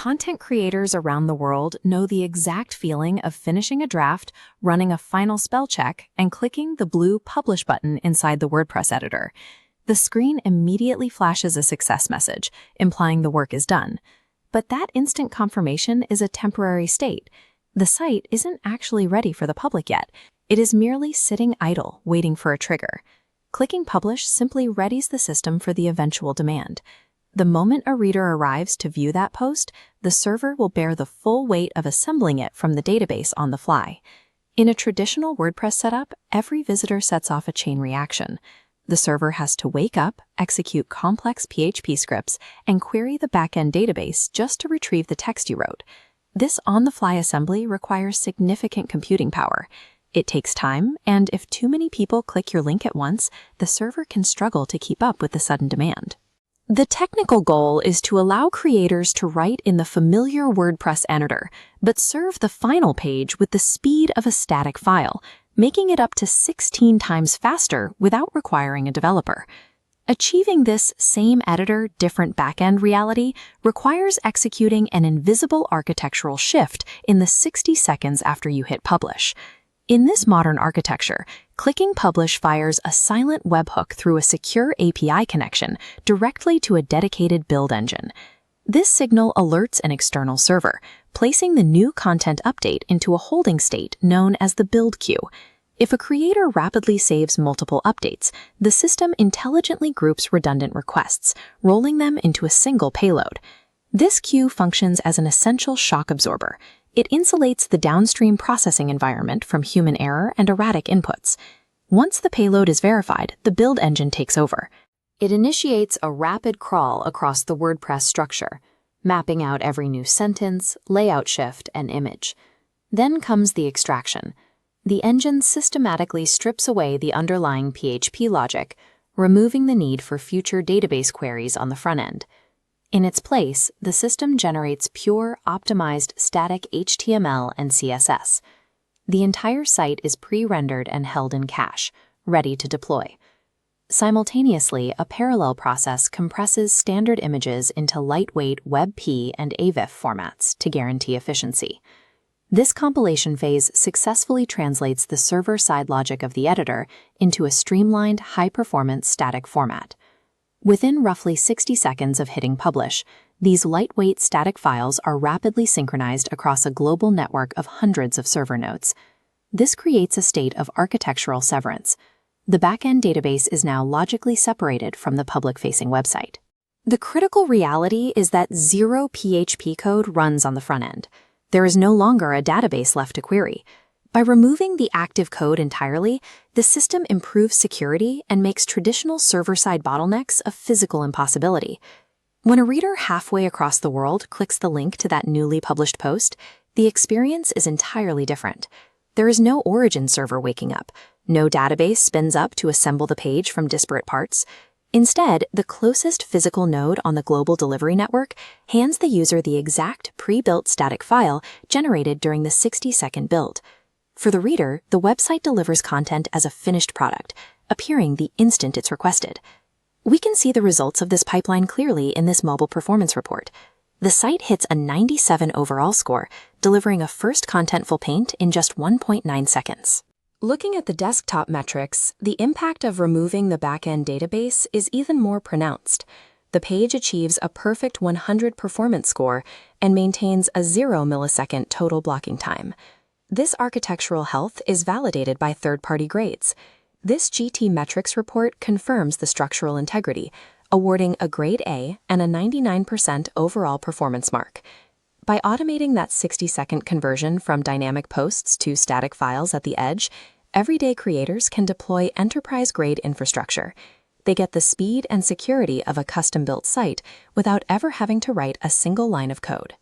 content creators around the world know the exact feeling of finishing a draft, running a final spell check, and clicking the blue Publish button inside the WordPress editor. The screen immediately flashes a success message, implying the work is done. But that instant confirmation is a temporary state. The site isn't actually ready for the public yet. It is merely sitting idle, waiting for a trigger. Clicking Publish simply readies the system for the eventual demand. The moment a reader arrives to view that post, the server will bear the full weight of assembling it from the database on the fly. In a traditional WordPress setup, every visitor sets off a chain reaction. The server has to wake up, execute complex PHP scripts, and query the backend database just to retrieve the text you wrote. This on-the-fly assembly requires significant computing power. It takes time, and if too many people click your link at once, the server can struggle to keep up with the sudden demand. The technical goal is to allow creators to write in the familiar WordPress editor, but serve the final page with the speed of a static file, making it up to 16 times faster without requiring a developer. Achieving this same editor, different backend reality requires executing an invisible architectural shift in the 60 seconds after you hit publish. In this modern architecture, clicking Publish fires a silent webhook through a secure API connection directly to a dedicated build engine. This signal alerts an external server, placing the new content update into a holding state known as the build queue. If a creator rapidly saves multiple updates, the system intelligently groups redundant requests, rolling them into a single payload. This queue functions as an essential shock absorber. It insulates the downstream processing environment from human error and erratic inputs. Once the payload is verified, the build engine takes over. It initiates a rapid crawl across the WordPress structure, mapping out every new sentence, layout shift, and image. Then comes the extraction. The engine systematically strips away the underlying PHP logic, removing the need for future database queries on the front end. In its place, the system generates pure, optimized static HTML and CSS. The entire site is pre-rendered and held in cache, ready to deploy. Simultaneously, a parallel process compresses standard images into lightweight WebP and AVIF formats to guarantee efficiency. This compilation phase successfully translates the server-side logic of the editor into a streamlined, high-performance static format. Within roughly 60 seconds of hitting publish, these lightweight static files are rapidly synchronized across a global network of hundreds of server nodes. This creates a state of architectural severance. The backend database is now logically separated from the public-facing website. The critical reality is that zero PHP code runs on the front end. There is no longer a database left to query. By removing the active code entirely, the system improves security and makes traditional server-side bottlenecks a physical impossibility. When a reader halfway across the world clicks the link to that newly published post, the experience is entirely different. There is no origin server waking up. No database spins up to assemble the page from disparate parts. Instead, the closest physical node on the global delivery network hands the user the exact pre-built static file generated during the 60-second build. For the reader, the website delivers content as a finished product, appearing the instant it's requested. We can see the results of this pipeline clearly in this mobile performance report. The site hits a 97 overall score, delivering a first contentful paint in just 1.9 seconds. Looking at the desktop metrics, the impact of removing the backend database is even more pronounced. The page achieves a perfect 100 performance score and maintains a 0 millisecond total blocking time. This architectural health is validated by third-party grades. This GT metrics report confirms the structural integrity, awarding a grade A and a 99% overall performance mark. By automating that 60-second conversion from dynamic posts to static files at the edge, everyday creators can deploy enterprise-grade infrastructure. They get the speed and security of a custom-built site without ever having to write a single line of code.